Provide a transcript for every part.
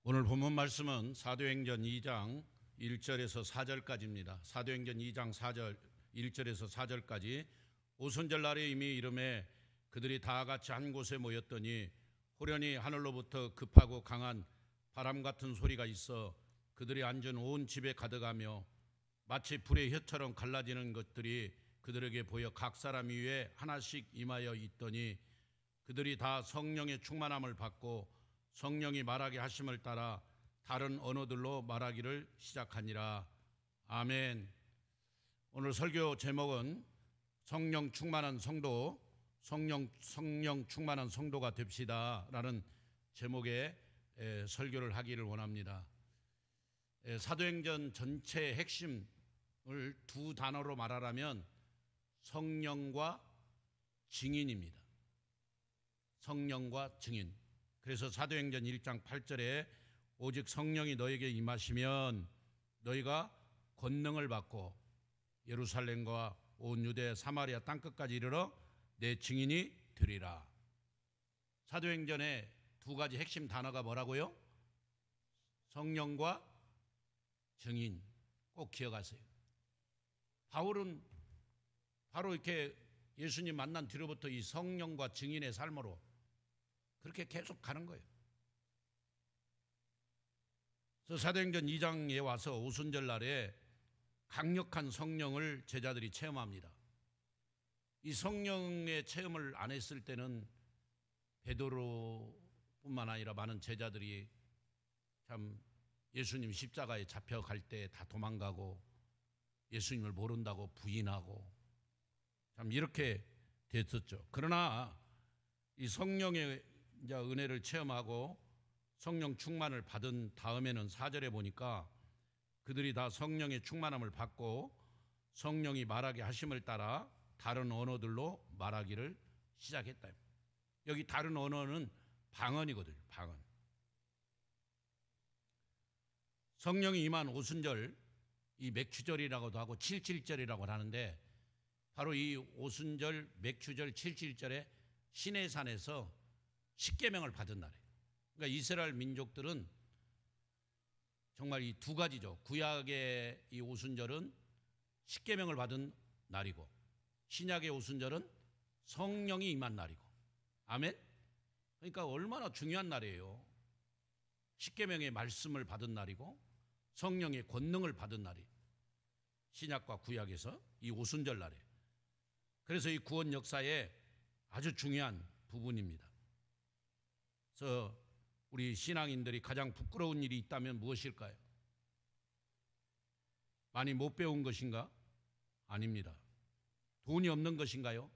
오늘 본문 말씀은 사도행전 2장 1절에서 4절까지입니다. 사도행전 2장 4절 1절에서 4절까지 오순절 날에 이미 이름에 그들이 다 같이 한 곳에 모였더니 호련히 하늘로부터 급하고 강한 바람 같은 소리가 있어 그들이 앉은 온 집에 가득하며 마치 불의 혀처럼 갈라지는 것들이 그들에게 보여 각 사람 위에 하나씩 임하여 있더니 그들이 다 성령의 충만함을 받고 성령이 말하게 하심을 따라 다른 언어들로 말하기를 시작하니라. 아멘. 오늘 설교 제목은 성령 충만한 성도, 성령 충만한 성도가 됩시다 라는 제목의 설교를 하기를 원합니다. 사도행전 전체의 핵심을 두 단어로 말하라면 성령과 증인입니다. 성령과 증인. 그래서 사도행전 1장 8절에 오직 성령이 너에게 임하시면 너희가 권능을 받고 예루살렘과 온 유대 사마리아 땅끝까지 이르러 내 증인이 되리라. 사도행전의 두 가지 핵심 단어가 뭐라고요? 성령과 증인. 꼭 기억하세요. 바울은 바로 이렇게 예수님 만난 뒤로부터 이 성령과 증인의 삶으로 그렇게 계속 가는 거예요. 그래서 사도행전 2장에 와서 오순절 날에 강력한 성령을 제자들이 체험합니다. 이 성령의 체험을 안 했을 때는 베드로뿐만 아니라 많은 제자들이 참 예수님 십자가에 잡혀갈 때 다 도망가고 예수님을 모른다고 부인하고 참 이렇게 됐었죠. 그러나 이 성령의 은혜를 체험하고 성령 충만을 받은 다음에는 4절에 보니까 그들이 다 성령의 충만함을 받고 성령이 말하게 하심을 따라 다른 언어들로 말하기를 시작했다. 여기 다른 언어는 방언이거든요. 방언. 성령이 임한 오순절, 이 맥추절이라고도 하고 칠칠절이라고 하는데 바로 이 오순절, 맥추절, 칠칠절에 시내산에서 십계명을 받은 날이에요. 그러니까 이스라엘 민족들은 정말 이 두 가지죠. 구약의 이 오순절은 십계명을 받은 날이고 신약의 오순절은 성령이 임한 날이고. 아멘. 그러니까 얼마나 중요한 날이에요. 십계명의 말씀을 받은 날이고 성령의 권능을 받은 날이 신약과 구약에서 이 오순절 날에. 그래서 이 구원 역사에 아주 중요한 부분입니다. 그래서 우리 신앙인들이 가장 부끄러운 일이 있다면 무엇일까요? 많이 못 배운 것인가? 아닙니다. 돈이 없는 것인가요?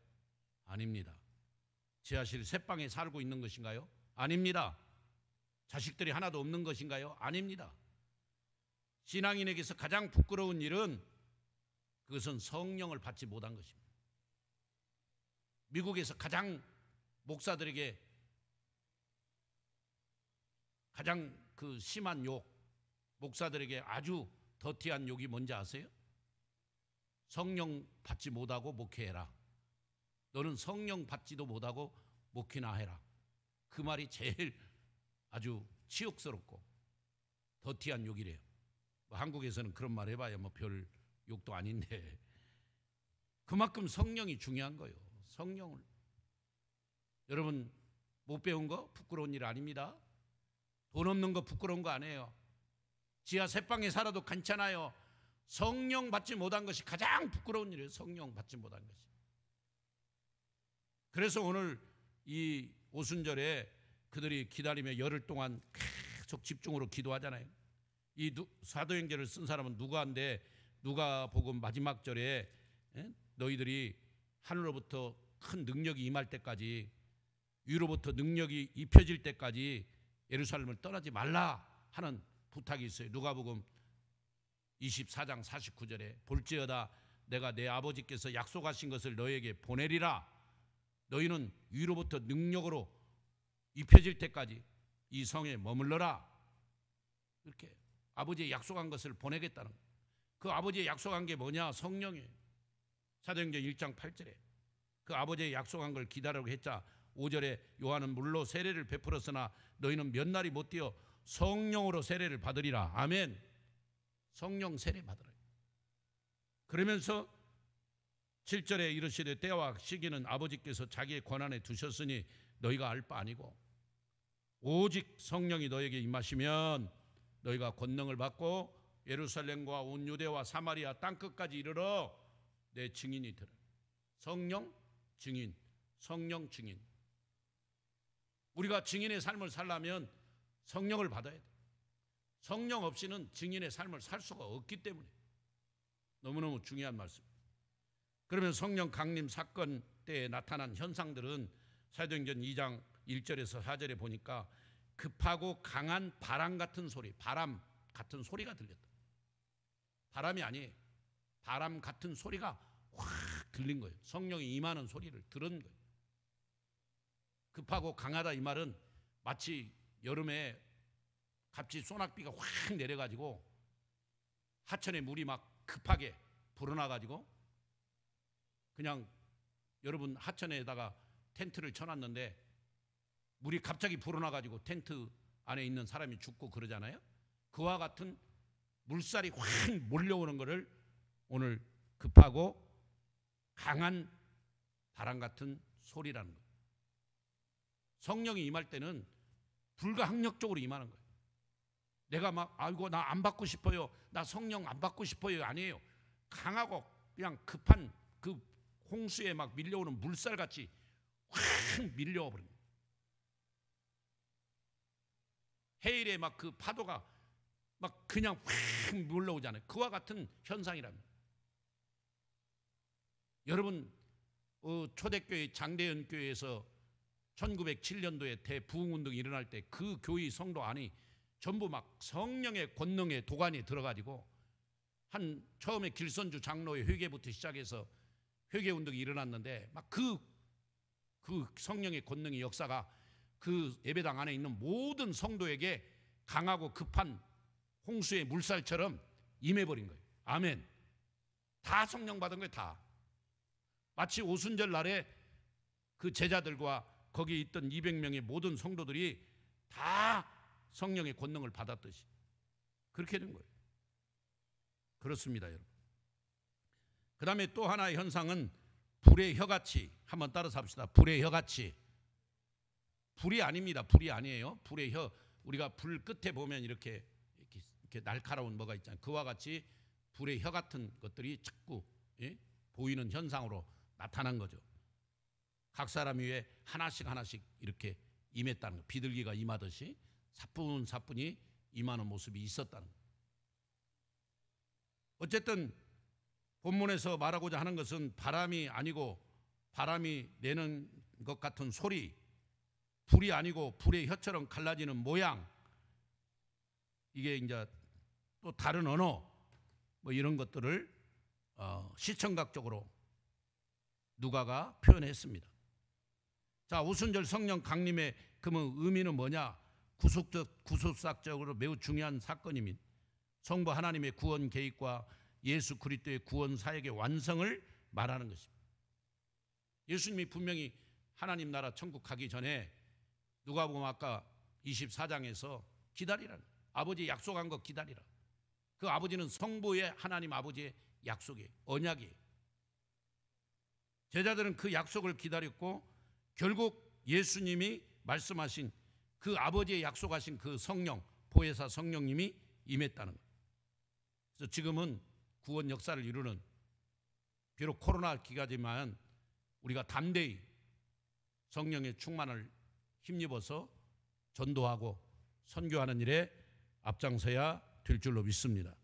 아닙니다. 지하실 새방에 살고 있는 것인가요? 아닙니다. 자식들이 하나도 없는 것인가요? 아닙니다. 신앙인에게서 가장 부끄러운 일은 그것은 성령을 받지 못한 것입니다. 미국에서 가장 목사들에게 가장 그 심한 욕, 목사들에게 아주 더티한 욕이 뭔지 아세요? 성령 받지 못하고 목회해라. 너는 성령 받지도 못하고 목회나 해라. 그 말이 제일 아주 치욕스럽고 더티한 욕이래요. 뭐 한국에서는 그런 말 해봐야 뭐 별 욕도 아닌데 그만큼 성령이 중요한 거예요. 성령을. 여러분 못 배운 거 부끄러운 일 아닙니다. 돈 없는 거 부끄러운 거 아니에요. 지하 새방에 살아도 괜찮아요. 성령 받지 못한 것이 가장 부끄러운 일이에요. 성령 받지 못한 것이. 그래서 오늘 이 오순절에 그들이 기다리며 열흘 동안 계속 집중으로 기도하잖아요. 이 사도행전을 쓴 사람은 누가인데 누가복음 마지막 절에 너희들이 하늘로부터 큰 능력이 임할 때까지 위로부터 능력이 입혀질 때까지 예루살렘을 떠나지 말라 하는 부탁이 있어요. 누가복음 24장 49절에 볼지어다 내가 내 아버지께서 약속하신 것을 너에게 보내리라. 너희는 위로부터 능력으로 입혀질 때까지 이 성에 머물러라. 이렇게 아버지의 약속한 것을 보내겠다는 거예요. 그 아버지의 약속한 게 뭐냐? 성령이에요. 사도행전 1장 8절에 그 아버지의 약속한 걸 기다리라고 했자 5절에 요한은 물로 세례를 베풀었으나 너희는 몇 날이 못 되어 성령으로 세례를 받으리라. 아멘. 성령 세례 받으라. 그러면서 7절에 이르시되 때와 시기는 아버지께서 자기의 권한에 두셨으니 너희가 알 바 아니고 오직 성령이 너에게 임하시면 너희가 권능을 받고 예루살렘과 온 유대와 사마리아 땅끝까지 이르러 내 증인이 되라. 성령 증인, 성령 증인. 우리가 증인의 삶을 살려면 성령을 받아야 돼. 성령 없이는 증인의 삶을 살 수가 없기 때문에 너무너무 중요한 말씀. 그러면 성령 강림 사건 때에 나타난 현상들은 사도행전 2장 1절에서 4절에 보니까 급하고 강한 바람 같은 소리, 바람 같은 소리가 들렸다. 바람이 아니에요. 바람 같은 소리가 확 들린 거예요. 성령이 임하는 소리를 들은 거예요. 급하고 강하다 이 말은 마치 여름에 갑자기 소낙비가 확 내려가지고 하천에 물이 막 급하게 불어나가지고 그냥 여러분 하천에다가 텐트를 쳐놨는데 물이 갑자기 불어나가지고 텐트 안에 있는 사람이 죽고 그러잖아요. 그와 같은 물살이 확 몰려오는 것을 오늘 급하고 강한 바람 같은 소리라는 거예요. 성령이 임할 때는 불가항력적으로 임하는 거예요. 내가 막 아이고 나 안 받고 싶어요, 나 성령 안 받고 싶어요 아니에요. 강하고 그냥 급한 그 홍수에 막 밀려오는 물살같이 확 밀려와 버린 거예요. 해일에 막 그 파도가 막 그냥 확 몰려오잖아요. 그와 같은 현상이랍니다. 여러분 초대교회 장대현 교회에서 1907년도에 대부흥운동이 일어날 때 그 교회 성도 안이 전부 막 성령의 권능의 도가니에 들어가지고 한 처음에 길선주 장로의 회개부터 시작해서 회개운동이 일어났는데 막 그 성령의 권능의 역사가 그 예배당 안에 있는 모든 성도에게 강하고 급한 홍수의 물살처럼 임해버린 거예요. 아멘. 다 성령 받은 거예요. 다. 마치 오순절 날에 그 제자들과 거기에 있던 200명의 모든 성도들이 다 성령의 권능을 받았듯이 그렇게 된 거예요. 그렇습니다, 여러분. 그 다음에 또 하나의 현상은 불의 혀같이, 한번 따라서 합시다. 불의 혀같이. 불이 아닙니다. 불이 아니에요. 불의 혀, 우리가 불 끝에 보면 이렇게 날카로운 뭐가 있잖아요. 그와 같이 불의 혀 같은 것들이 자꾸 보이는 현상으로 나타난 거죠. 각 사람 위에 하나씩 하나씩 이렇게 임했다는 거. 비둘기가 임하듯이 사뿐사뿐히 임하는 모습이 있었다는 거. 어쨌든 본문에서 말하고자 하는 것은 바람이 아니고 바람이 내는 것 같은 소리, 불이 아니고 불의 혀처럼 갈라지는 모양, 이게 이제 또 다른 언어 뭐 이런 것들을 시청각적으로 누가가 표현했습니다. 자, 오순절 성령 강림의 그러면 의미는 뭐냐? 구속사적으로 매우 중요한 사건이민 성부 하나님의 구원 계획과 예수 그리스도의 구원 사역의 완성을 말하는 것입니다. 예수님이 분명히 하나님 나라 천국 가기 전에 누가복음 아까 24장에서 기다리라, 아버지 약속한 거 기다리라. 그 아버지는 성부의 하나님 아버지의 약속이에요. 언약이에요. 제자들은 그 약속을 기다렸고 결국 예수님이 말씀하신 그 아버지의 약속하신 그 성령, 보혜사 성령님이 임했다는 거예요. 그래서 지금은 구원 역사를 이루는, 비록 코로나 기간이지만 우리가 담대히 성령의 충만을 힘입어서 전도하고 선교하는 일에 앞장서야 될 줄로 믿습니다.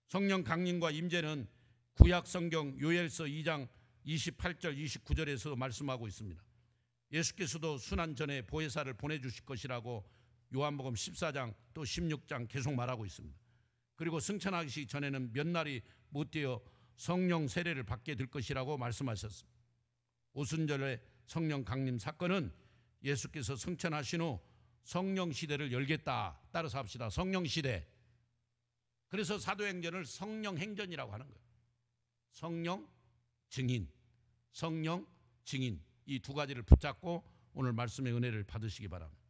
성령 강림과 임재는 구약 성경 요엘서 2장 28절 29절에서도 말씀하고 있습니다. 예수께서도 순환 전에 보혜사를 보내주실 것이라고 요한복음 14장 또 16장 계속 말하고 있습니다. 그리고 승천하기 전에는 몇 날이 못되어 성령 세례를 받게 될 것이라고 말씀하셨습니다. 오순절의 성령 강림 사건은 예수께서 승천하신 후 성령 시대를 열겠다. 따라서 합시다. 성령 시대. 그래서 사도행전을 성령 행전이라고 하는 거예요. 성령 증인, 성령 증인, 이 두 가지를 붙잡고 오늘 말씀의 은혜를 받으시기 바랍니다.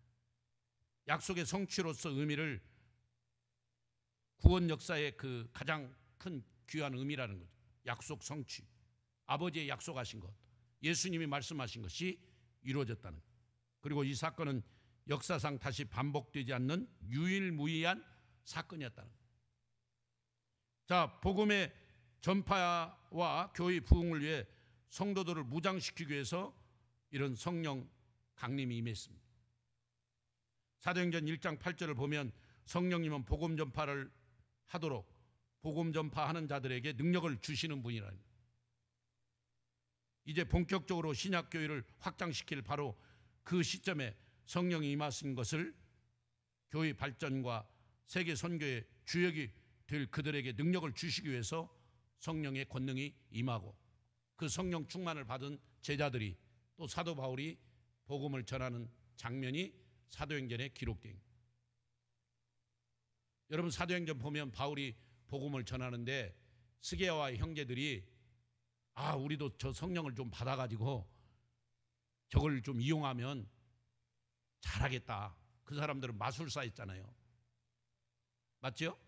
약속의 성취로서 의미를 구원 역사의 그 가장 큰 귀한 의미라는 거죠. 약속 성취. 아버지의 약속하신 것, 예수님이 말씀하신 것이 이루어졌다는 것. 그리고 이 사건은 역사상 다시 반복되지 않는 유일무이한 사건이었다는 것. 자, 복음의 전파와 교회 부흥을 위해 성도들을 무장시키기 위해서 이런 성령 강림이 임했습니다. 사도행전 1장 8절을 보면 성령님은 복음 전파를 하도록 복음 전파하는 자들에게 능력을 주시는 분이라는 거예요. 이제 본격적으로 신약교회를 확장시킬 바로 그 시점에 성령이 임하신 것을 교회 발전과 세계 선교의 주역이 될 그들에게 능력을 주시기 위해서 성령의 권능이 임하고 그 성령 충만을 받은 제자들이 또 사도 바울이 복음을 전하는 장면이 사도행전에 기록된 거예요. 여러분, 사도행전 보면 바울이 복음을 전하는데 스게와의 형제들이 우리도 저 성령을 좀 받아가지고 저걸 좀 이용하면 잘하겠다. 그 사람들은 마술사였잖아요. 맞죠?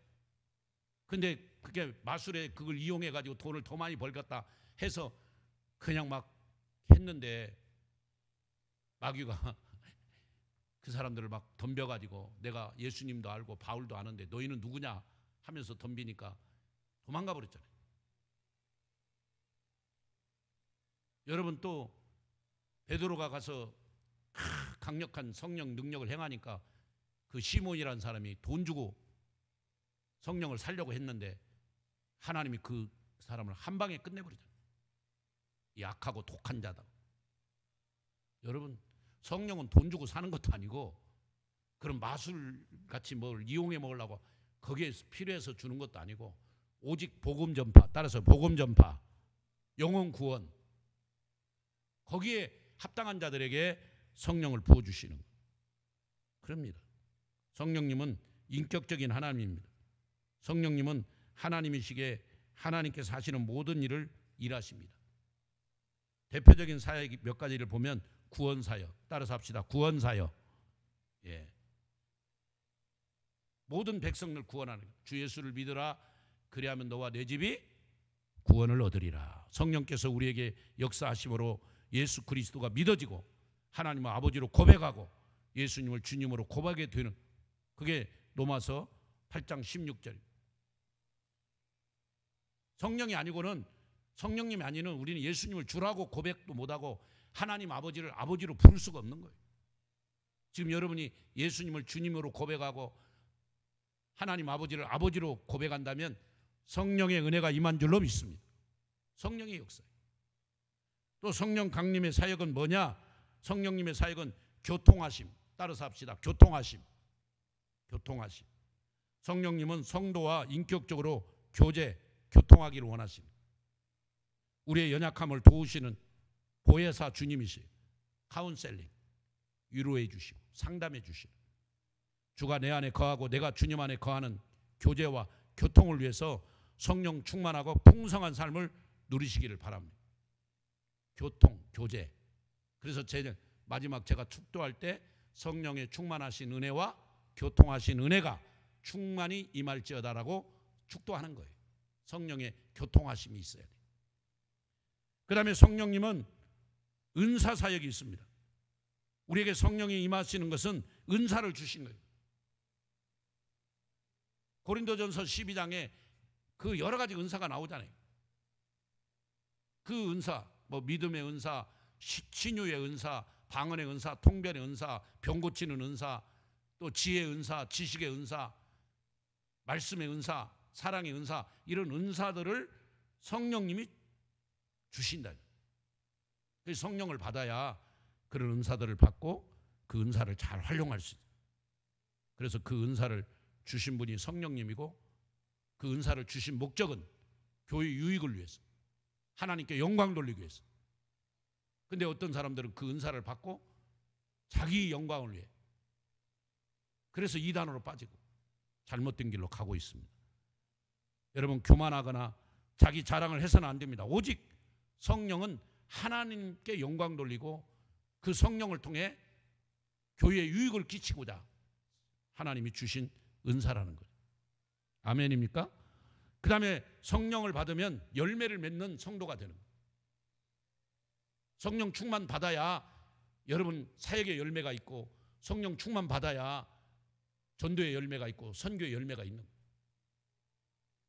근데 그게 마술에 그걸 이용해가지고 돈을 더 많이 벌겠다 해서 그냥 막 했는데 마귀가 그 사람들을 막 덤벼가지고 내가 예수님도 알고 바울도 아는데 너희는 누구냐 하면서 덤비니까 도망가 버렸잖아요. 여러분, 또 베드로가 가서 강력한 성령 능력을 행하니까 그 시몬이라는 사람이 돈 주고 성령을 살려고 했는데 하나님이 그 사람을 한 방에 끝내버리잖아요. 이 악하고 독한 자다. 여러분, 성령은 돈 주고 사는 것도 아니고 그런 마술같이 뭘 이용해 먹으려고 거기에 필요해서 주는 것도 아니고 오직 복음 전파, 따라서 복음 전파, 영혼 구원, 거기에 합당한 자들에게 성령을 부어주시는 거예요. 그럽니다. 성령님은 인격적인 하나님입니다. 성령님은 하나님이시기에 하나님께서 하시는 모든 일을 일하십니다. 대표적인 사역 몇 가지를 보면 구원사역, 따라서 합시다. 구원사역. 예. 모든 백성을 구원하는 거예요. 주 예수를 믿으라. 그리하면 너와 내 집이 구원을 얻으리라. 성령께서 우리에게 역사하심으로 예수 그리스도가 믿어지고 하나님을 아버지로 고백하고 예수님을 주님으로 고백하게 되는, 그게 로마서 8장 16절입니다. 성령이 아니고는, 성령님이 아니는 우리는 예수님을 주라고 고백도 못하고 하나님 아버지를 아버지로 부를 수가 없는 거예요. 지금 여러분이 예수님을 주님으로 고백하고 하나님 아버지를 아버지로 고백한다면 성령의 은혜가 임한 줄로 믿습니다. 성령의 역사예요. 또 성령 강림의 사역은 뭐냐? 성령님의 사역은 교통하심. 따라서 합시다. 교통하심. 교통하심. 성령님은 성도와 인격적으로 교통하기를 원하십니다. 우리의 연약함을 도우시는 보혜사 주님이시에요. 카운셀링, 위로해 주시고 상담해 주시고 주가 내 안에 거하고 내가 주님 안에 거하는 교제와 교통을 위해서 성령 충만하고 풍성한 삶을 누리시기를 바랍니다. 교통, 교제. 그래서 마지막 제가 축도할 때 성령의 충만하신 은혜와 교통하신 은혜가 충만히 임할지어다라고 축도하는 거예요. 성령의 교통하심이 있어야 돼요. 그 다음에 성령님은 은사 사역이 있습니다. 우리에게 성령이 임하시는 것은 은사를 주신 거예요. 고린도전서 12장에 그 여러 가지 은사가 나오잖아요. 그 은사, 뭐 믿음의 은사, 신유의 은사, 방언의 은사, 통변의 은사, 병 고치는 은사, 또 지혜의 은사, 지식의 은사, 말씀의 은사, 사랑의 은사, 이런 은사들을 성령님이 주신다. 그래서 성령을 받아야 그런 은사들을 받고 그 은사를 잘 활용할 수 있어요. 그래서 그 은사를 주신 분이 성령님이고 그 은사를 주신 목적은 교회 유익을 위해서, 하나님께 영광 돌리기 위해서. 근데 어떤 사람들은 그 은사를 받고 자기 영광을 위해, 그래서 이단으로 빠지고 잘못된 길로 가고 있습니다. 여러분, 교만하거나 자기 자랑을 해서는 안 됩니다. 오직 성령은 하나님께 영광 돌리고 그 성령을 통해 교회에 유익을 끼치고자 하나님이 주신 은사라는 거예요. 아멘입니까? 그 다음에 성령을 받으면 열매를 맺는 성도가 되는 거예요. 성령 충만 받아야 여러분 사역의 열매가 있고, 성령 충만 받아야 전도의 열매가 있고 선교의 열매가 있는 거예요.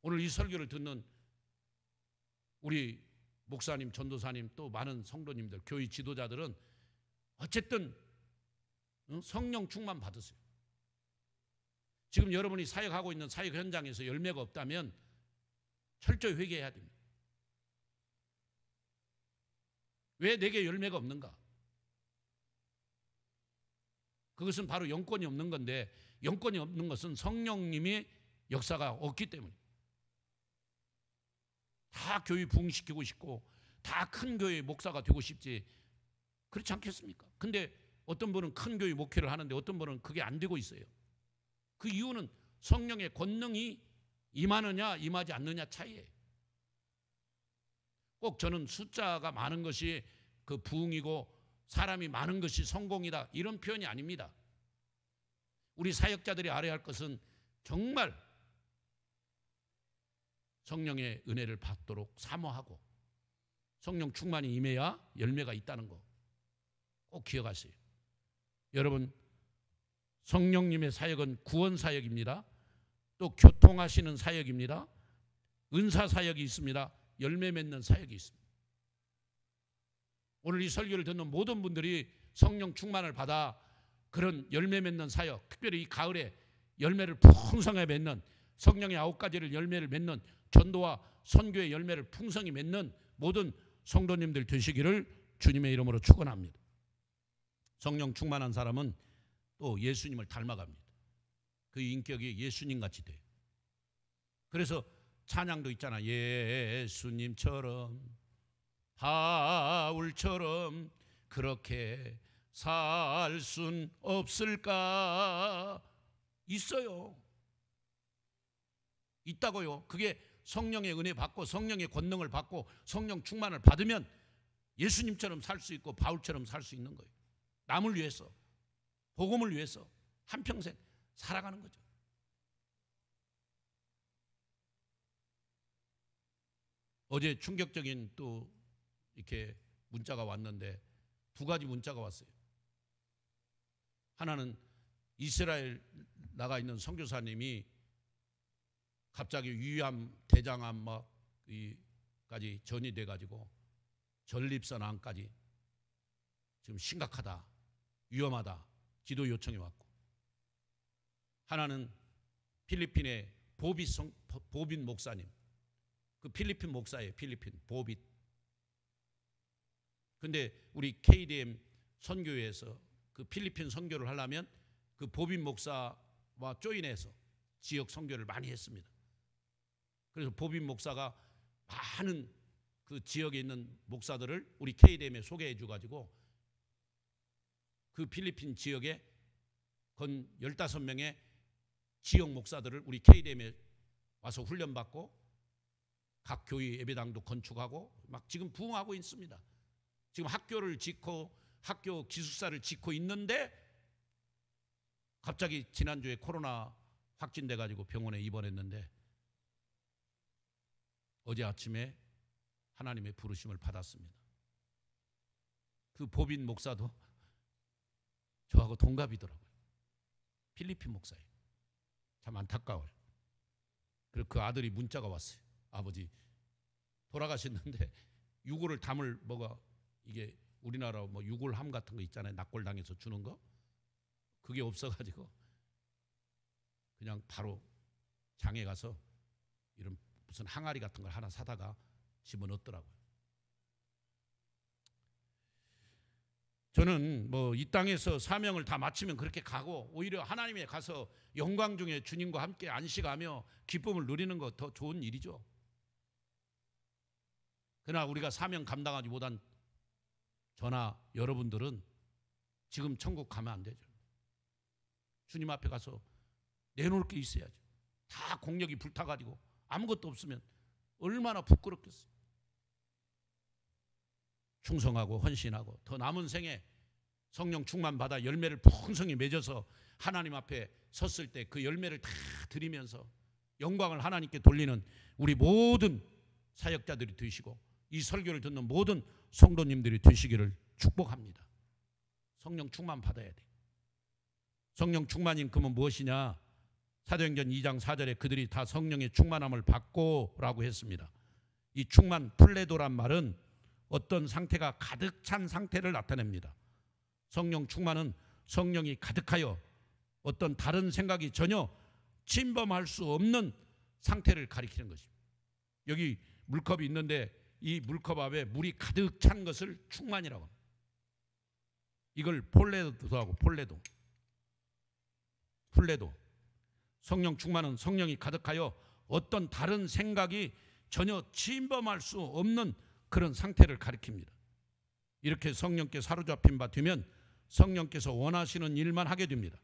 오늘 이 설교를 듣는 우리 목사님, 전도사님, 또 많은 성도님들, 교회 지도자들은 어쨌든 성령 충만 받으세요. 지금 여러분이 사역하고 있는 사역 현장에서 열매가 없다면 철저히 회개해야 됩니다. 왜 내게 열매가 없는가? 그것은 바로 영권이 없는 건데, 영권이 없는 것은 성령님의 역사가 없기 때문에. 다 교회 부흥시키고 싶고 다 큰 교회 목사가 되고 싶지, 그렇지 않겠습니까? 근데 어떤 분은 큰 교회 목회를 하는데 어떤 분은 그게 안 되고 있어요. 그 이유는 성령의 권능이 임하느냐 임하지 않느냐 차이예요. 꼭 저는 숫자가 많은 것이 그 부흥이고 사람이 많은 것이 성공이다, 이런 표현이 아닙니다. 우리 사역자들이 알아야 할 것은 정말 성령의 은혜를 받도록 사모하고 성령 충만이 임해야 열매가 있다는 거 꼭 기억하세요. 여러분, 성령님의 사역은 구원 사역입니다. 또 교통하시는 사역입니다. 은사 사역이 있습니다. 열매 맺는 사역이 있습니다. 오늘 이 설교를 듣는 모든 분들이 성령 충만을 받아 그런 열매 맺는 사역, 특별히 이 가을에 열매를 풍성하게 맺는, 성령의 9가지를 열매를 맺는 전도와 선교의 열매를 풍성히 맺는 모든 성도님들 되시기를 주님의 이름으로 축원합니다. 성령 충만한 사람은 또 예수님을 닮아갑니다. 그 인격이 예수님같이 돼요. 그래서 찬양도 있잖아. 예수님처럼, 바울처럼 그렇게 살 순 없을까? 있어요. 있다고요. 그게 성령의 은혜 받고 성령의 권능을 받고 성령 충만을 받으면 예수님처럼 살 수 있고 바울처럼 살 수 있는 거예요. 남을 위해서, 복음을 위해서 한평생 살아가는 거죠. 어제 충격적인 또 이렇게 문자가 왔는데, 2가지 문자가 왔어요. 하나는 이스라엘 나가 있는 선교사님이 갑자기 위암, 대장암 까지 전이 돼가지고 전립선 암까지 지금 심각하다, 위험하다, 기도 요청이 왔고, 하나는 필리핀의 보빗 목사님, 그 필리핀 목사예요. 필리핀 보빗. 근데 우리 KDM 선교회에서 그 필리핀 선교를 하려면 그 보빗 목사와 조인해서 지역 선교를 많이 했습니다. 그래서 보빗 목사가 많은 그 지역에 있는 목사들을 우리 KDM에 소개해 줘가지고 그 필리핀 지역에 건 15명의 지역 목사들을 우리 KDM에 와서 훈련받고 각 교회 예배당도 건축하고 막 지금 부흥하고 있습니다. 지금 학교를 짓고 학교 기숙사를 짓고 있는데 갑자기 지난주에 코로나 확진돼 가지고 병원에 입원했는데 어제 아침에 하나님의 부르심을 받았습니다. 그 보빈 목사도 저하고 동갑이더라고요. 필리핀 목사예요. 참 안타까워요. 그리고 그 아들이 문자가 왔어요. 아버지 돌아가셨는데 유골을 담을 뭐가 이게 우리나라 뭐 유골함 같은 거 있잖아요. 납골당해서 주는 거. 그게 없어가지고 그냥 바로 장에 가서 이런 무슨 항아리 같은 걸 하나 사다가 집어넣었더라고요. 저는 뭐 이 땅에서 사명을 다 마치면 그렇게 가고 오히려 하나님에 가서 영광 중에 주님과 함께 안식하며 기쁨을 누리는 거 더 좋은 일이죠. 그러나 우리가 사명 감당하지 못한 저나 여러분들은 지금 천국 가면 안 되죠. 주님 앞에 가서 내놓을 게 있어야죠. 다 공력이 불타가지고 아무것도 없으면 얼마나 부끄럽겠어요. 충성하고 헌신하고 더 남은 생에 성령 충만 받아 열매를 풍성히 맺어서 하나님 앞에 섰을 때 그 열매를 다 드리면서 영광을 하나님께 돌리는 우리 모든 사역자들이 되시고 이 설교를 듣는 모든 성도님들이 되시기를 축복합니다. 성령 충만 받아야 돼. 성령 충만인 그러면 무엇이냐? 사도행전 2장 4절에 그들이 다 성령의 충만함을 받고 라고 했습니다. 이 충만, 플레도란 말은 어떤 상태가 가득 찬 상태를 나타냅니다. 성령 충만은 성령이 가득하여 어떤 다른 생각이 전혀 침범할 수 없는 상태를 가리키는 것입니다. 여기 물컵이 있는데 이 물컵 앞에 물이 가득 찬 것을 충만이라고 합니다. 이걸 폴레도도 하고 플레도. 성령 충만은 성령이 가득하여 어떤 다른 생각이 전혀 침범할 수 없는 그런 상태를 가리킵니다. 이렇게 성령께 사로잡힌 바 되면 성령께서 원하시는 일만 하게 됩니다.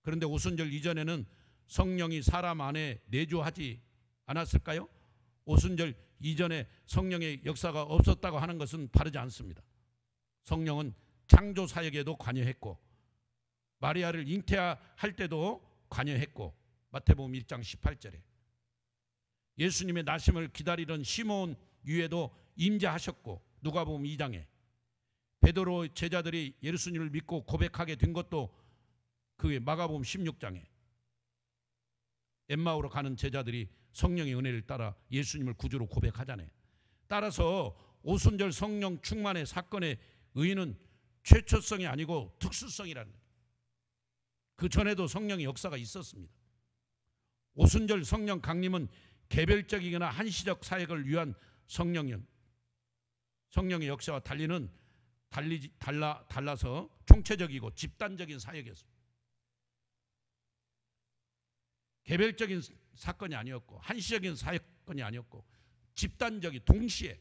그런데 오순절 이전에는 성령이 사람 안에 내주하지 않았을까요? 오순절 이전에 성령의 역사가 없었다고 하는 것은 바르지 않습니다. 성령은 창조 사역에도 관여했고 마리아를 잉태할 때도 관여했고 마태복음 1장 18절에 예수님의 나심을 기다리던 시몬 위에도 임재하셨고 누가복음 2장에 베드로 제자들이 예수님을 믿고 고백하게 된 것도 그 마가복음 16장에 엠마오로 가는 제자들이 성령의 은혜를 따라 예수님을 구주로 고백하잖아요. 따라서 오순절 성령 충만의 사건의 의의는 최초성이 아니고 특수성이라는 거예요. 그 전에도 성령의 역사가 있었습니다. 오순절 성령 강림은 개별적이거나 한시적 사역을 위한 성령의 역사와 달라서 총체적이고 집단적인 사역이었습니다. 개별적인 사건이 아니었고 한시적인 사건이 아니었고 집단적인 동시에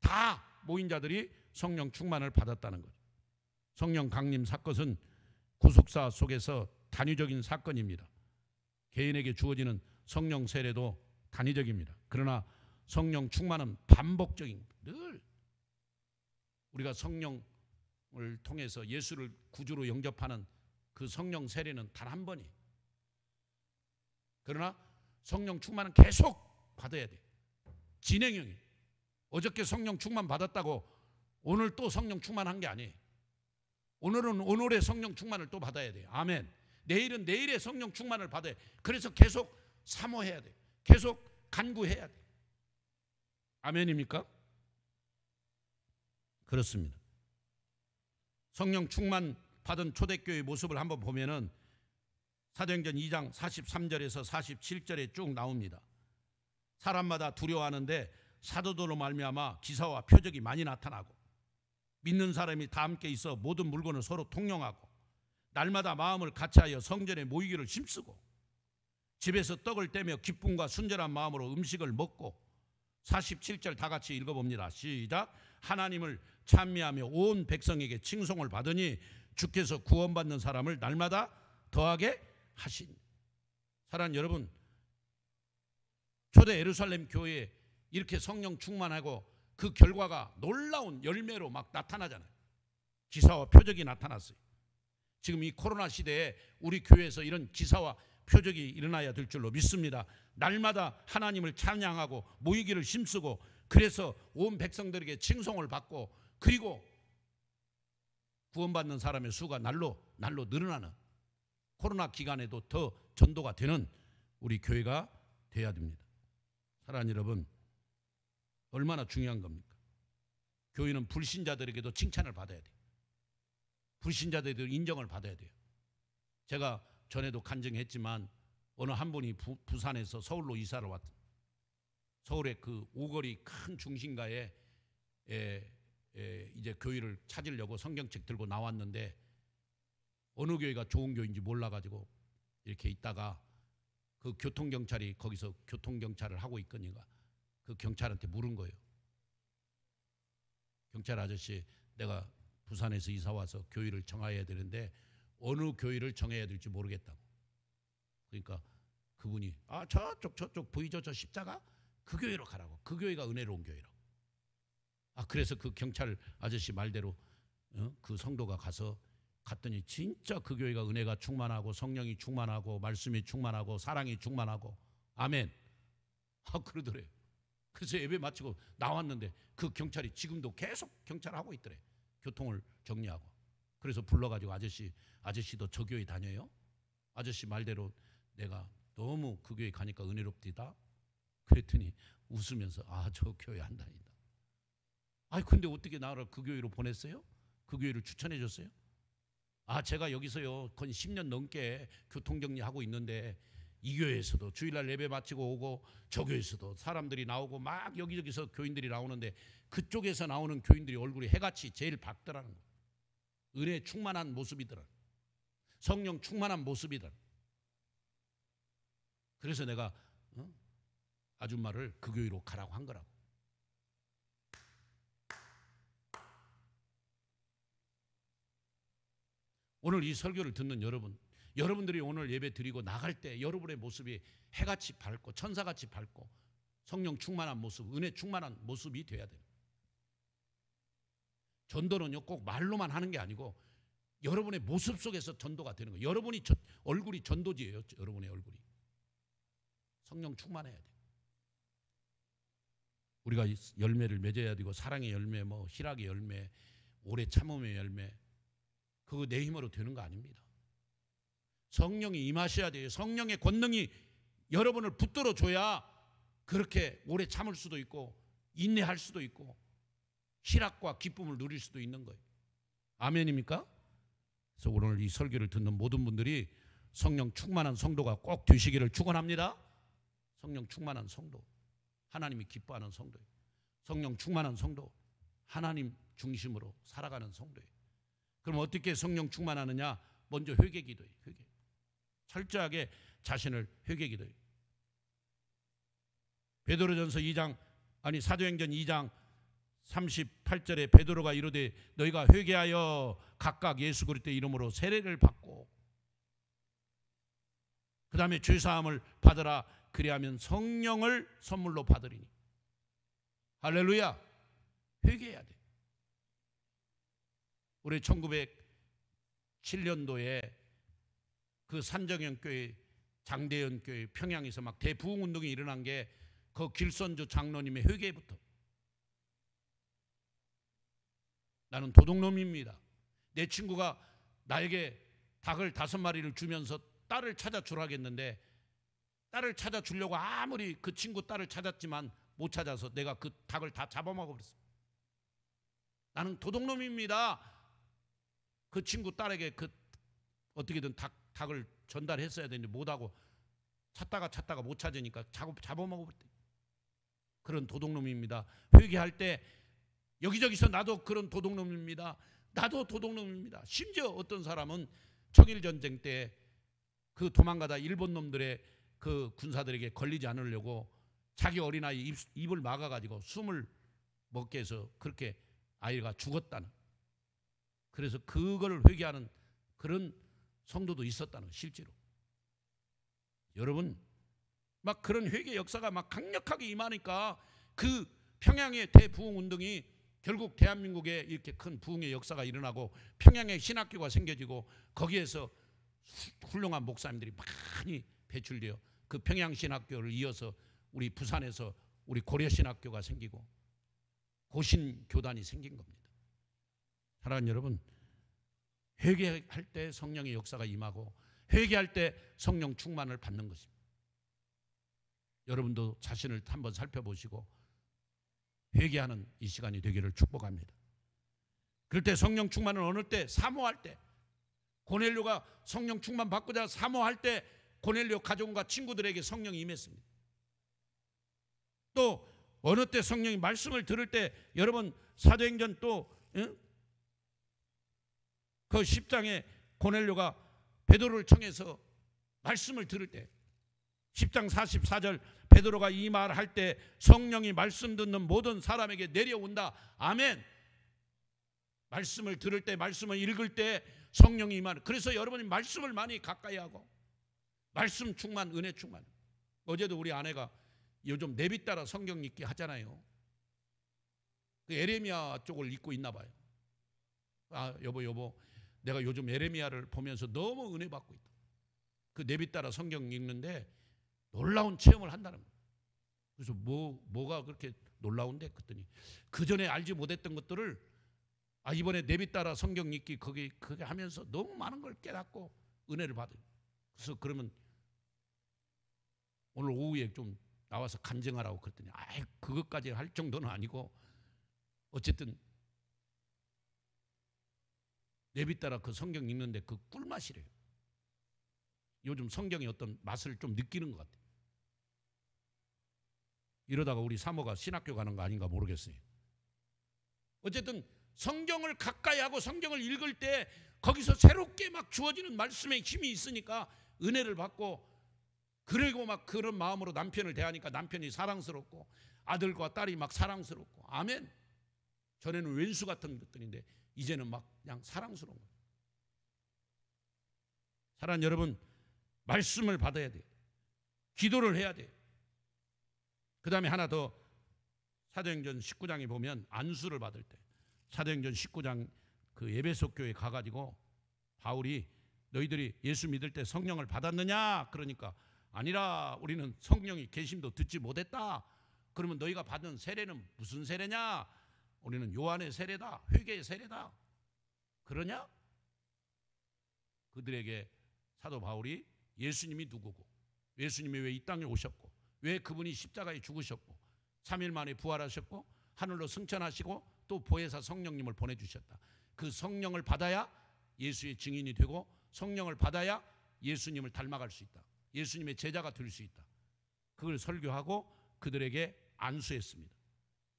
다 모인 자들이 성령 충만을 받았다는 거죠. 성령 강림 사건은 구속사 속에서 단위적인 사건입니다. 개인에게 주어지는 성령 세례도 단위적입니다. 그러나 성령 충만은 반복적인, 늘 우리가 성령을 통해서 예수를 구주로 영접하는 그 성령 세례는 단 한 번이에요. 그러나 성령 충만은 계속 받아야 돼. 진행형이에요. 어저께 성령 충만 받았다고 오늘 또 성령 충만한 게 아니에요. 오늘은 오늘의 성령 충만을 또 받아야 돼요. 아멘. 내일은 내일의 성령 충만을 받아야 돼요. 그래서 계속 사모해야 돼요. 계속 간구해야 돼요. 아멘입니까? 그렇습니다. 성령 충만 받은 초대교회의 모습을 한번 보면은 사도행전 2장 43절에서 47절에 쭉 나옵니다. 사람마다 두려워하는데 사도들로 말미암아 기사와 표적이 많이 나타나고 믿는 사람이 다 함께 있어 모든 물건을 서로 통용하고 날마다 마음을 같이하여 성전에 모이기를 힘쓰고 집에서 떡을 떼며 기쁨과 순전한 마음으로 음식을 먹고 47절 다 같이 읽어봅니다. 시작. 하나님을 찬미하며 온 백성에게 칭송을 받으니 주께서 구원받는 사람을 날마다 더하게 하시니. 사랑하는 여러분, 초대 예루살렘 교회에 이렇게 성령 충만하고 그 결과가 놀라운 열매로 막 나타나잖아요. 기사와 표적이 나타났어요. 지금 이 코로나 시대에 우리 교회에서 이런 기사와 표적이 일어나야 될 줄로 믿습니다. 날마다 하나님을 찬양하고 모이기를 힘쓰고 그래서 온 백성들에게 칭송을 받고 그리고 구원받는 사람의 수가 날로 늘어나는 코로나 기간에도 더 전도가 되는 우리 교회가 돼야 됩니다. 사랑하는 여러분, 얼마나 중요한 겁니까? 교회는 불신자들에게도 칭찬을 받아야 돼요. 불신자들에게도 인정을 받아야 돼요. 제가 전에도 간증했지만 어느 한 분이 부산에서 서울로 이사를 왔다. 서울의 그 오거리 큰 중심가에 이제 교회를 찾으려고 성경책 들고 나왔는데 어느 교회가 좋은 교회인지 몰라가지고 이렇게 있다가 그 교통경찰이 거기서 교통경찰을 하고 있거니와 그 경찰한테 물은 거예요. 경찰 아저씨, 내가 부산에서 이사 와서 교회를 정해야 되는데 어느 교회를 정해야 될지 모르겠다고. 그러니까 그분이 저쪽 보이죠? 저 십자가? 그 교회로 가라고. 그 교회가 은혜로운 교회라고. 그래서 그 경찰 아저씨 말대로 그 성도가 가서 갔더니 진짜 그 교회가 은혜가 충만하고 성령이 충만하고 말씀이 충만하고 사랑이 충만하고 아멘. 그러더래요. 그래서 예배 마치고 나왔는데 그 경찰이 지금도 계속 경찰하고 있더래. 교통을 정리하고. 그래서 불러가지고 아저씨도 저 교회 다녀요? 아저씨 말대로 내가 너무 그 교회 가니까 은혜롭디다. 그랬더니 웃으면서 저 교회 안 다닌다. 근데 어떻게 나를 그 교회로 보냈어요? 그 교회를 추천해 줬어요? 제가 여기서요 거의 10년 넘게 교통정리하고 있는데 이 교회에서도 주일날 예배 마치고 오고 저 교회에서도 사람들이 나오고 막 여기저기서 교인들이 나오는데 그쪽에서 나오는 교인들이 얼굴이 해같이 제일 밝더라는 거예요. 은혜 충만한 모습이더라. 성령 충만한 모습이더라. 그래서 내가 아줌마를 그 교회로 가라고 한 거라고. 오늘 이 설교를 듣는 여러분들이 오늘 예배 드리고 나갈 때 여러분의 모습이 해같이 밝고 천사같이 밝고 성령 충만한 모습, 은혜 충만한 모습이 돼야 돼요. 전도는요 꼭 말로만 하는 게 아니고 여러분의 모습 속에서 전도가 되는 거예요. 여러분이 얼굴이 전도지예요. 여러분의 얼굴이 성령 충만해야 돼요. 우리가 열매를 맺어야 되고 사랑의 열매, 희락의 열매, 오래 참음의 열매, 그거 내 힘으로 되는 거 아닙니다. 성령이 임하셔야 돼요. 성령의 권능이 여러분을 붙들어 줘야 그렇게 오래 참을 수도 있고 인내할 수도 있고 희락과 기쁨을 누릴 수도 있는 거예요. 아멘입니까? 그래서 오늘 이 설교를 듣는 모든 분들이 성령 충만한 성도가 꼭 되시기를 축원합니다. 성령 충만한 성도, 하나님이 기뻐하는 성도예요. 성령 충만한 성도, 하나님 중심으로 살아가는 성도예요. 그럼 어떻게 성령 충만하느냐? 먼저 회개 기도예요. 회개. 철저하게 자신을 회개 기도해요. 사도행전 2장 38절에 베드로가 이르되 너희가 회개하여 각각 예수 그리스도의 이름으로 세례를 받고 그 다음에 죄사함을 받으라. 그리하면 성령을 선물로 받으리니. 할렐루야. 회개해야 돼. 우리 1907년도에 그 산정형교회, 장대현교회, 평양에서 막 대부흥운동이 일어난 게 그 길선주 장로님의 회개부터. 나는 도둑놈입니다. 내 친구가 나에게 닭을 5마리를 주면서 딸을 찾아주라 했는데 딸을 찾아주려고 아무리 그 친구 딸을 찾았지만 못 찾아서 내가 그 닭을 다 잡아먹어버렸어. 나는 도둑놈입니다. 그 친구 딸에게 어떻게든 닭을 전달했어야 되는데 못하고 찾다가 못 찾으니까 잡아먹어버렸대. 그런 도둑놈입니다. 회개할 때 여기저기서 나도 그런 도둑놈입니다. 나도 도둑놈입니다. 심지어 어떤 사람은 청일전쟁 때 그 도망가다 일본 놈들의 그 군사들에게 걸리지 않으려고 자기 어린아이 입을 막아가지고 숨을 먹게 해서 그렇게 아이가 죽었다는, 그래서 그걸 회개하는 그런 성도도 있었다는, 실제로. 여러분 막 그런 회개 역사가 막 강력하게 임하니까 그 평양의 대부흥운동이 결국 대한민국에 이렇게 큰 부흥의 역사가 일어나고 평양에 신학교가 생겨지고 거기에서 훌륭한 목사님들이 많이 배출되어 그 평양신학교를 이어서 우리 부산에서 우리 고려신학교가 생기고 고신교단이 생긴 겁니다. 사랑하는 여러분, 회개할 때 성령의 역사가 임하고 회개할 때 성령 충만을 받는 것입니다. 여러분도 자신을 한번 살펴보시고 회개하는 이 시간이 되기를 축복합니다. 그럴 때 성령 충만은 어느 때? 사모할 때. 고넬료가 성령 충만 받고자 사모할 때 고넬료 가족과 친구들에게 성령이 임했습니다. 또 어느 때 성령이 말씀을 들을 때, 여러분 사도행전 또 그 10장에 고넬료가 베드로를 청해서 말씀을 들을 때 10장 44절 베드로가 이 말 할 때 성령이 말씀 듣는 모든 사람에게 내려온다. 아멘. 말씀을 들을 때, 말씀을 읽을 때 성령이 임하는. 그래서 여러분이 말씀을 많이 가까이 하고 말씀 충만, 은혜 충만. 어제도 우리 아내가 요즘 내비 따라 성경 읽기 하잖아요. 그 에레미야 쪽을 읽고 있나 봐요. 여보 내가 요즘 에레미야를 보면서 너무 은혜 받고 있다. 그 내비 따라 성경 읽는데 놀라운 체험을 한다는 거예요. 그래서 뭐가 그렇게 놀라운데? 그랬더니 그 전에 알지 못했던 것들을 이번에 내비 따라 성경 읽기 그게 하면서 너무 많은 걸 깨닫고 은혜를 받아요. 그래서 그러면 오늘 오후에 좀 나와서 간증하라고 그랬더니 그것까지 할 정도는 아니고 어쨌든 내비 따라 그 성경 읽는데 그 꿀맛이래요. 요즘 성경의 어떤 맛을 좀 느끼는 것 같아요. 이러다가 우리 사모가 신학교 가는 거 아닌가 모르겠어요. 어쨌든 성경을 가까이 하고 성경을 읽을 때 거기서 새롭게 막 주어지는 말씀의 힘이 있으니까 은혜를 받고, 그리고 막 그런 마음으로 남편을 대하니까 남편이 사랑스럽고 아들과 딸이 막 사랑스럽고. 아멘. 전에는 왼수 같은 것들인데 이제는 막 그냥 사랑스러운 거예요. 사랑하는 여러분, 말씀을 받아야 돼요. 기도를 해야 돼요. 그 다음에 하나 더, 사도행전 19장에 보면 안수를 받을 때, 사도행전 19장 그 에베소 교회에 가가지고 바울이 너희들이 예수 믿을 때 성령을 받았느냐? 그러니까 아니라 우리는 성령이 계심도 듣지 못했다. 그러면 너희가 받은 세례는 무슨 세례냐? 우리는 요한의 세례다, 회개의 세례다. 그러냐? 그들에게 사도 바울이 예수님이 누구고, 예수님이 왜 이 땅에 오셨고, 왜 그분이 십자가에 죽으셨고 3일 만에 부활하셨고 하늘로 승천하시고 또 보혜사 성령님을 보내주셨다. 그 성령을 받아야 예수의 증인이 되고, 성령을 받아야 예수님을 닮아갈 수 있다. 예수님의 제자가 될 수 있다. 그걸 설교하고 그들에게 안수했습니다.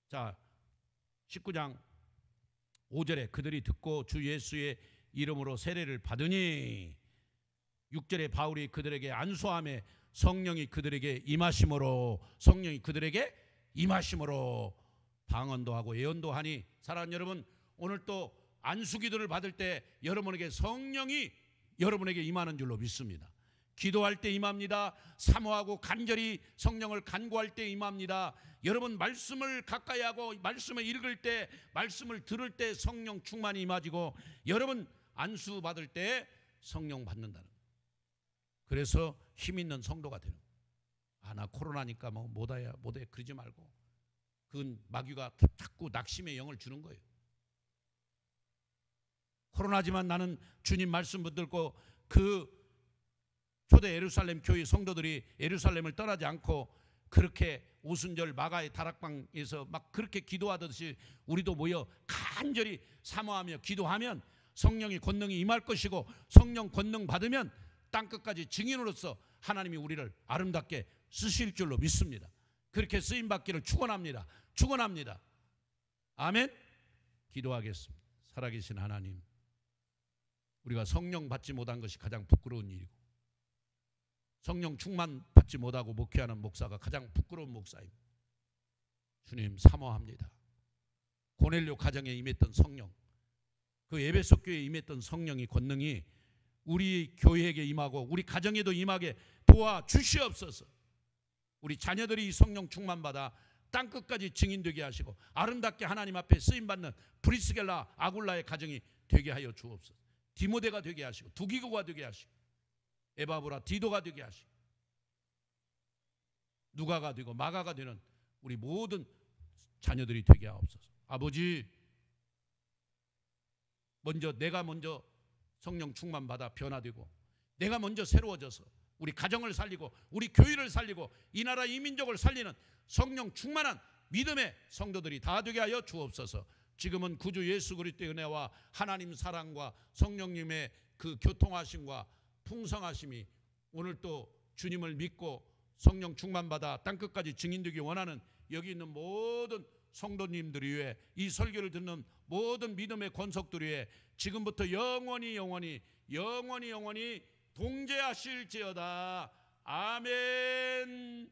자, 19장 5절에 그들이 듣고 주 예수의 이름으로 세례를 받으니, 6절에 바울이 그들에게 안수함에 성령이 그들에게 임하심으로, 성령이 그들에게 임하심으로 방언도 하고 예언도 하니. 사랑하는 여러분, 오늘 또 안수기도를 받을 때 여러분에게 성령이 여러분에게 임하는 줄로 믿습니다. 기도할 때 임합니다. 사모하고 간절히 성령을 간구할 때 임합니다. 여러분 말씀을 가까이 하고 말씀을 읽을 때, 말씀을 들을 때 성령 충만이 임하지고, 여러분 안수 받을 때 성령 받는다는 거예요. 그래서 힘 있는 성도가 되는 거예요. 나 코로나니까 뭐 못해 그러지 말고, 그건 마귀가 자꾸 낙심의 영을 주는 거예요. 코로나지만 나는 주님 말씀 붙들고, 그 초대 예루살렘 교회 성도들이 예루살렘을 떠나지 않고 그렇게 오순절 마가의 다락방에서 막 그렇게 기도하듯이 우리도 모여 간절히 사모하며 기도하면 성령의 권능이 임할 것이고, 성령 권능 받으면 땅끝까지 증인으로서 하나님이 우리를 아름답게 쓰실 줄로 믿습니다. 그렇게 쓰임받기를 축원합니다. 축원합니다. 아멘. 기도하겠습니다. 살아계신 하나님, 우리가 성령 받지 못한 것이 가장 부끄러운 일이고, 성령 충만 받지 못하고 목회하는 목사가 가장 부끄러운 목사입니다. 주님 사모합니다. 고넬료 가정에 임했던 성령, 그 에베소 교회에 임했던 성령의 권능이 우리 교회에게 임하고 우리 가정에도 임하게 도와주시옵소서. 우리 자녀들이 이 성령 충만받아 땅끝까지 증인되게 하시고 아름답게 하나님 앞에 쓰임받는 브리스겔라 아굴라의 가정이 되게 하여 주옵소서. 디모데가 되게 하시고 두기고가 되게 하시고 에바브라 디도가 되게 하시고 누가가 되고 마가가 되는 우리 모든 자녀들이 되게 하옵소서. 아버지, 내가 먼저 성령 충만 받아 변화되고, 내가 먼저 새로워져서 우리 가정을 살리고 우리 교회를 살리고 이 나라 이 민족을 살리는 성령 충만한 믿음의 성도들이 다 되게 하여 주옵소서. 지금은 구주 예수 그리스도의 은혜와 하나님 사랑과 성령님의 그 교통하심과 풍성하심이 오늘 또 주님을 믿고 성령 충만받아 땅끝까지 증인되기 원하는 여기 있는 모든 성도님들 위해, 이 설교를 듣는 모든 믿음의 권속들 위해 지금부터 영원히 동재하실지어다. 아멘.